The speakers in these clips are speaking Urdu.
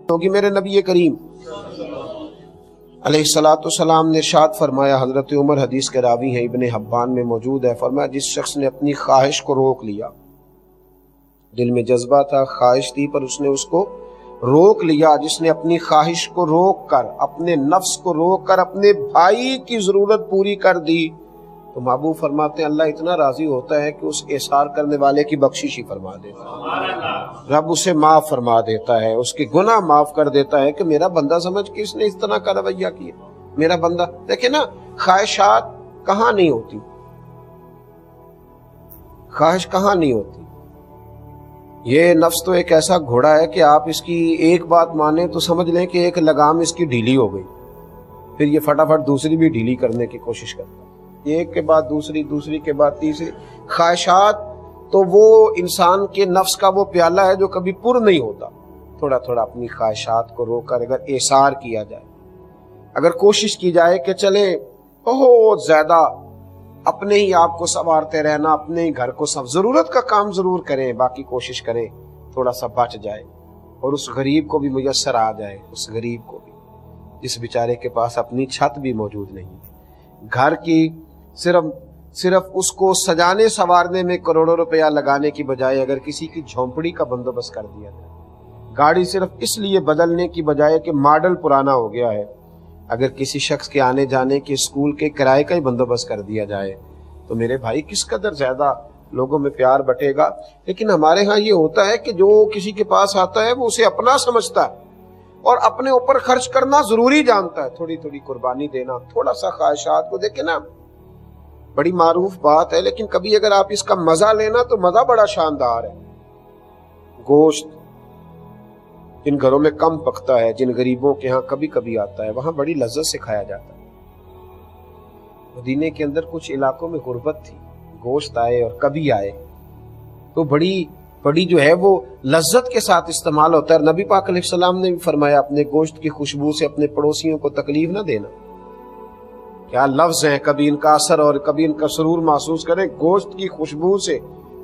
ہوگی میرے نبی کریم علیہ نے ارشاد فرمایا، حضرت عمر حدیث کے راوی ہیں، ابن حبان میں موجود ہے، فرمایا جس شخص نے اپنی خواہش کو روک لیا، دل میں جذبہ تھا، خواہش تھی، پر اس نے اس کو روک لیا، جس نے اپنی خواہش کو روک کر، اپنے نفس کو روک کر اپنے بھائی کی ضرورت پوری کر دی، تو محبوب فرماتے ہیں اللہ اتنا راضی ہوتا ہے کہ اس احسان کرنے والے کی بخشش ہی فرما دیتا ہے، رب اسے معاف فرما دیتا ہے، اس کے گناہ معاف کر دیتا ہے کہ میرا بندہ سمجھ کے اس نے اس طرح کا رویہ کیا، میرا بندہ۔ دیکھیں نا، خواہشات کہاں نہیں ہوتی، خواہش کہاں نہیں ہوتی۔ یہ نفس تو ایک ایسا گھوڑا ہے کہ آپ اس کی ایک بات مانیں تو سمجھ لیں کہ ایک لگام اس کی ڈھیلی ہو گئی، پھر یہ فٹافٹ دوسری بھی ڈھیلی کرنے کی کوشش کرتا ہے، ایک کے بعد دوسری، دوسری کے بعد تیسری۔ خواہشات تو وہ انسان کے نفس کا وہ پیالہ ہے جو کبھی پر نہیں ہوتا۔ تھوڑا تھوڑا اپنی خواہشات کو روک کر اگر ایثار کیا جائے، اگر کوشش کی جائے کہ چلیں بہت زیادہ اپنے ہی آپ کو سنوارتے رہنا، اپنے ہی گھر کو ضرورت کا کام ضرور کریں، باقی کوشش کریں تھوڑا سا بچ جائے، اور اس غریب کو بھی میسر آ جائے، اس غریب کو بھی جس بیچارے کے پاس اپنی چھت بھی موجود نہیں، گھر کی صرف اس کو سجانے سنوارنے میں کروڑوں روپیہ لگانے کی بجائے اگر کسی کی جھونپڑی کا بندوبست کر دیا جائے، گاڑی صرف اس لیے بدلنے کی بجائے کہ ماڈل پرانا ہو گیا ہے، اگر کسی شخص کے آنے جانے کے اسکول کے کرائے کا ہی بندوبست کر دیا جائے، تو میرے بھائی کس قدر زیادہ لوگوں میں پیار بٹے گا۔ لیکن ہمارے ہاں یہ ہوتا ہے کہ جو کسی کے پاس آتا ہے وہ اسے اپنا سمجھتا ہے اور اپنے اوپر خرچ کرنا ضروری جانتا ہے، تھوڑی تھوڑی قربانی دینا، تھوڑا سا خواہشات کو دیکھیں نا، بڑی معروف بات ہے، لیکن کبھی اگر آپ اس کا مزہ لینا تو مزہ بڑا شاندار ہے۔ گوشت جن گھروں میں کم پکتا ہے، جن غریبوں کے ہاں کبھی کبھی آتا ہے، وہاں بڑی لذت سے کھایا جاتا ہے۔ مدینے کے اندر کچھ علاقوں میں غربت تھی، گوشت آئے اور کبھی آئے تو بڑی جو ہے وہ لذت کے ساتھ استعمال ہوتا ہے۔ نبی پاک علیہ السلام نے بھی فرمایا اپنے گوشت کی خوشبو سے اپنے پڑوسیوں کو تکلیف نہ دینا۔ کیا لفظ ہیں، کبھی ان کا اثر اور کبھی ان کا سرور محسوس کریں، گوشت کی خوشبو سے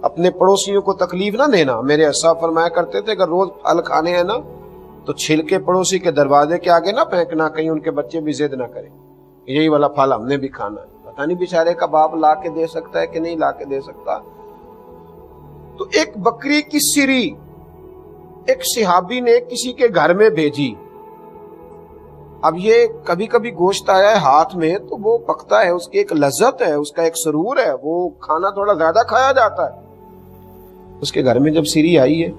اپنے پڑوسیوں کو تکلیف نہ دینا۔ میرے اسلاف فرمایا کرتے تھے اگر روز پھل کھانے ہیں نا تو چھلکے پڑوسی کے دروازے کے آگے نہ پھینکنا، کہیں ان کے بچے بھی ضد نہ کریں یہی والا پھل ہم نے بھی کھانا ہے۔ پتہ نہیں بیچارے کا باپ لا کے دے سکتا ہے کہ نہیں لا کے دے سکتا۔ تو ایک بکری کی سری ایک صحابی نے کسی کے گھر میں بھیجی، اب یہ کبھی کبھی گوشت آیا ہے ہاتھ میں تو وہ پکتا ہے، اس کی ایک لذت ہے، اس کا ایک سرور ہے، وہ کھانا تھوڑا زیادہ کھایا جاتا ہے۔ اس کے گھر میں جب سری آئی ہے،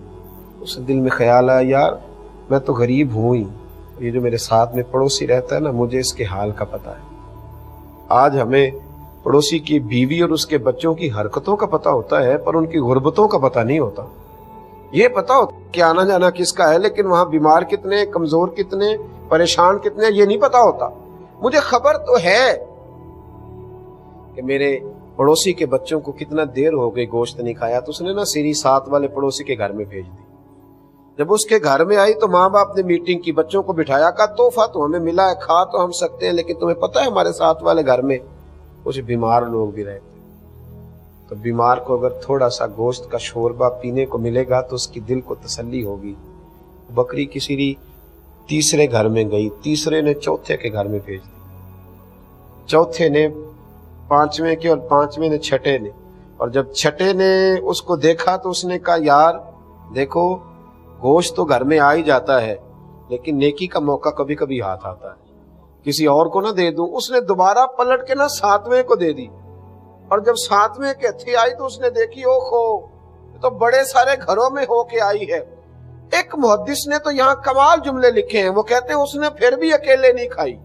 اس دل میں خیال آیا یار میں تو غریب ہوں ہی، یہ جو میرے ساتھ میں پڑوسی رہتا ہے نا مجھے اس کے حال کا پتہ ہے۔ آج ہمیں پڑوسی کی بیوی اور اس کے بچوں کی حرکتوں کا پتہ ہوتا ہے پر ان کی غربتوں کا پتہ نہیں ہوتا۔ یہ پتہ ہوتا کہ آنا جانا کس کا ہے، لیکن وہاں بیمار کتنے، کمزور کتنے، پریشان کتنے، یہ نہیں پتا ہوتا۔ مجھے خبر تو ہے کہ میرے پڑوسی کے بچوں کو کتنا دیر ہو گئی گوشت نہیں کھایا، تو اس نے نا سری ساتھ والے پڑوسی کے گھر میں بھیج دی۔ جب اس کے گھر میں آئی تو ماں باپ نے میٹنگ کی، بچوں کو بٹھایا، کہا تحفہ تو ہمیں ملا ہے، کھا تو ہم سکتے ہیں، لیکن تمہیں پتہ ہے ہمارے ساتھ والے گھر میں کچھ بیمار لوگ بھی رہتے، تو بیمار کو اگر تھوڑا سا گوشت کا شوربہ پینے کو ملے گا تو اس کی دل کو تسلی ہوگی۔ بکری کی سری تیسرے گھر میں گئی، تیسرے نے چوتھے کے گھر میں بھیج دی، چوتھے نے پانچویں کے، اور پانچویں نے چھٹے نے، اور جب چھٹے نے اس کو دیکھا تو اس نے کہا یار دیکھو گوشت تو گھر میں آ ہی جاتا ہے لیکن نیکی کا موقع کبھی کبھی ہاتھ آتا ہے، کسی اور کو نہ دے دوں۔ اس نے دوبارہ پلٹ کے نہ ساتویں کو دے دی، اور جب ساتویں کے ہتھی آئی تو اس نے دیکھی اوہو تو بڑے سارے گھروں میں ہو کے آئی ہے۔ ایک محدث نے تو یہاں کمال جملے لکھے ہیں، وہ کہتے ہیں اس نے پھر بھی اکیلے نہیں کھائی،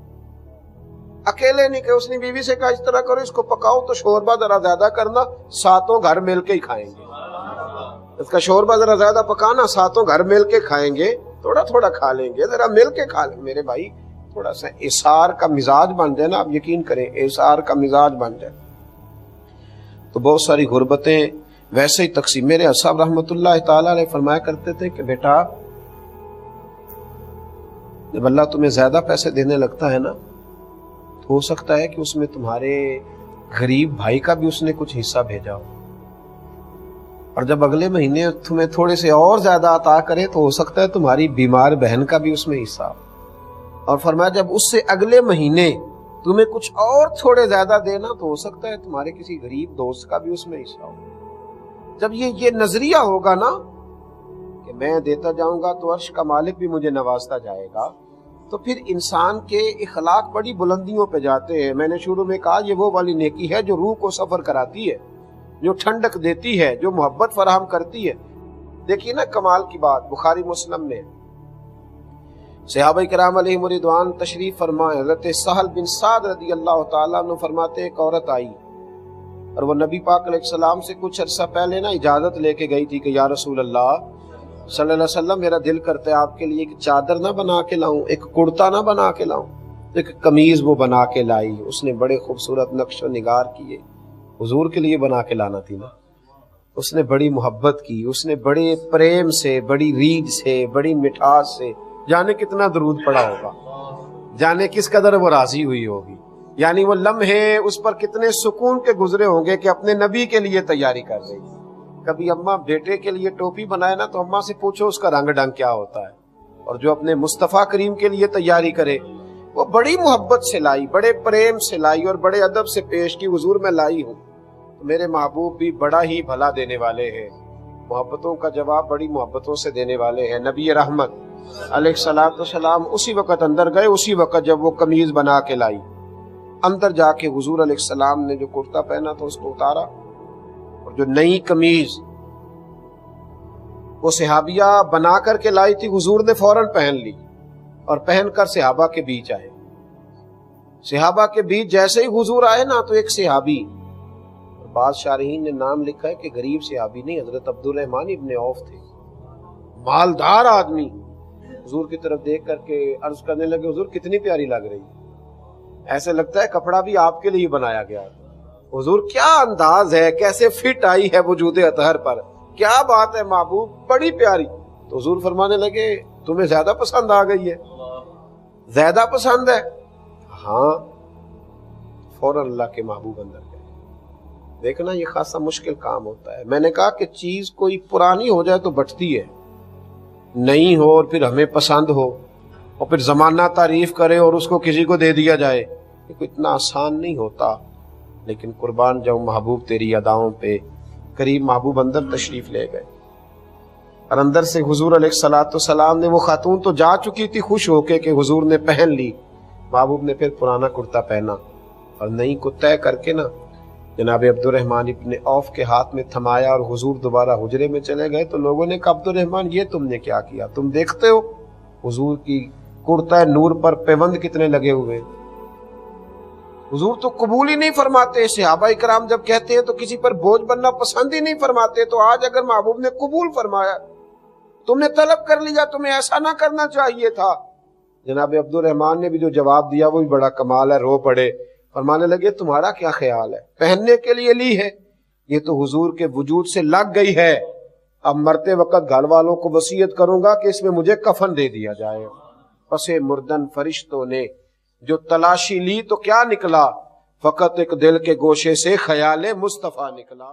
اکیلے نہیں کھائی، اس نے بیوی سے کہا اس طرح کرو اس کو پکاؤ تو شوربہ ذرا زیادہ کرنا، ساتوں گھر مل کے ہی کھائیں گے، اس کا شوربہ ذرا زیادہ پکانا، ساتوں گھر مل کے کھائیں گے، تھوڑا تھوڑا کھا لیں گے، ذرا مل کے کھا لیں۔ میرے بھائی تھوڑا سا ایثار کا مزاج بن جائے نا، آپ یقین کریں ایثار کا مزاج بن جائے تو بہت ساری غربتیں ویسے ہی تقسیم۔ میرے صاحب رحمۃ اللہ تعالی علیہ فرمایا کرتے تھے کہ بیٹا جب اللہ تمہیں زیادہ پیسے دینے لگتا ہے نا تو ہو سکتا ہے کہ اس میں تمہارے غریب بھائی کا بھی اس نے کچھ حصہ بھیجا ہو، اور جب اگلے مہینے تمہیں تھوڑے سے اور زیادہ عطا کرے تو ہو سکتا ہے تمہاری بیمار بہن کا بھی اس میں حصہ ہو، اور فرمایا جب اس سے اگلے مہینے تمہیں کچھ اور تھوڑے زیادہ دینا تو ہو سکتا ہے تمہارے کسی غریب دوست کا بھی اس میں حصہ ہو۔ جب یہ نظریہ ہوگا نا کہ میں دیتا جاؤں گا تو عرش کا مالک بھی مجھے نوازتا جائے گا، تو پھر انسان کے اخلاق بڑی بلندیوں پہ جاتے ہیں۔ میں نے شروع میں کہا یہ وہ والی نیکی ہے جو روح کو سفر کراتی ہے، جو ٹھنڈک دیتی ہے، جو محبت فراہم کرتی ہے۔ دیکھیے نا کمال کی بات، بخاری مسلم میں صحابہ کرام علیہم رضوان تشریف فرمائے، حضرت سہل بن سعد رضی اللہ تعالیٰ عنہ فرماتے ایک عورت آئی اور وہ نبی پاک علیہ السلام سے کچھ عرصہ پہلے نا اجازت لے کے گئی تھی کہ یا رسول اللہ صلی اللہ علیہ وسلم میرا دل کرتا ہے آپ کے لیے ایک چادر نہ بنا کے لاؤں، ایک کرتا نہ بنا کے لاؤں، ایک قمیض وہ بنا کے لائی، اس نے بڑے خوبصورت نقش و نگار کیے، حضور کے لیے بنا کے لانا تھی نا، اس نے بڑی محبت کی، اس نے بڑے پریم سے، بڑی ریجھ سے، بڑی مٹھاس سے، جانے کتنا درود پڑا ہوگا، جانے کس قدر وہ راضی ہوئی ہوگی، یعنی وہ لمحے اس پر کتنے سکون کے گزرے ہوں گے کہ اپنے نبی کے لیے تیاری کر رہی۔ کبھی اماں بیٹے کے لیے ٹوپی بنائے نا تو اماں سے پوچھو اس کا رنگ ڈنگ کیا ہوتا ہے، اور جو اپنے مصطفیٰ کریم کے لیے تیاری کرے وہ بڑی محبت سے لائی، بڑے پریم سے لائی اور بڑے ادب سے پیش کی، حضور میں لائی ہوں۔ میرے محبوب بھی بڑا ہی بھلا دینے والے ہیں، محبتوں کا جواب بڑی محبتوں سے دینے والے ہیں۔ نبی رحمت علیہ الصلوۃ والسلام اسی وقت اندر گئے، اسی وقت جب وہ قمیض بنا کے لائی، اندر جا کے حضور علیہ السلام نے جو کرتا پہنا تھا اس کو اتارا، اور جو نئی قمیض وہ صحابیہ بنا کر کے لائی تھی حضور نے فوراً پہن لی، اور پہن کر صحابہ کے بیچ آئے۔ صحابہ کے بیچ جیسے ہی حضور آئے نا تو ایک صحابی، بعض شارحین نے نام لکھا ہے کہ غریب صحابی نہیں، حضرت عبد الرحمن ابن عوف تھے، مالدار آدمی، حضور کی طرف دیکھ کر کے عرض کرنے لگے حضور کتنی پیاری لگ رہی ہے، ایسے لگتا ہے کپڑا بھی آپ کے لیے بنایا گیا۔ حضور کیا انداز ہے، کیسے فٹ آئی ہے وجود اطہر پر، کیا بات ہے محبوب، بڑی پیاری۔ تو حضور فرمانے لگے تمہیں زیادہ پسند آ گئی ہے، زیادہ پسند ہے؟ ہاں۔ فوراً اللہ کے محبوب اندر گئے۔ دیکھنا یہ خاصا مشکل کام ہوتا ہے۔ میں نے کہا کہ چیز کوئی پرانی ہو جائے تو بٹتی ہے، نئی ہو اور پھر ہمیں پسند ہو اور پھر زمانہ تعریف کرے اور اس کو کسی کو دے دیا جائے، یہ کوئی اتنا آسان نہیں ہوتا۔ لیکن قربان جاؤں محبوب تیری اداؤں پہ، قریب محبوب اندر تشریف لے گئے، اور اندر سے حضور علیہ الصلوۃ والسلام نے، وہ خاتون تو جا چکی تھی خوش ہو کے کہ حضور نے پہن لی، محبوب نے پھر پرانا کرتا پہنا اور نئی کو طے کر کے نا جناب عبد الرحمن ابن عوف کے ہاتھ میں تھمایا، اور حضور دوبارہ حجرے میں چلے گئے تو لوگوں نے کہا عبد الرحمن یہ تم نے کیا کیا؟ تم دیکھتے ہو حضور کی کرتا نور پر پیوند کتنے لگے ہوئے، حضور تو قبول ہی نہیں فرماتے۔ صحابہ کرام جب کہتے ہیں تو کسی پر بوجھ بننا پسند ہی نہیں فرماتے، تو آج اگر محبوب نے قبول فرمایا، تم نے طلب کر لیا، تمہیں ایسا نہ کرنا چاہیے تھا۔ جناب عبد الرحمن نے بھی جو جواب دیا وہ بھی بڑا کمال ہے، رو پڑے، فرمانے لگے تمہارا کیا خیال ہے؟ پہننے کے لیے لی ہے، یہ تو حضور کے وجود سے لگ گئی ہے، اب مرتے وقت گھر والوں کو وصیت کروں گا کہ اس میں مجھے کفن دے دیا جائے۔ پس مردن فرشتوں نے جو تلاشی لی تو کیا نکلا؟ فقط ایک دل کے گوشے سے خیال مصطفیٰ نکلا۔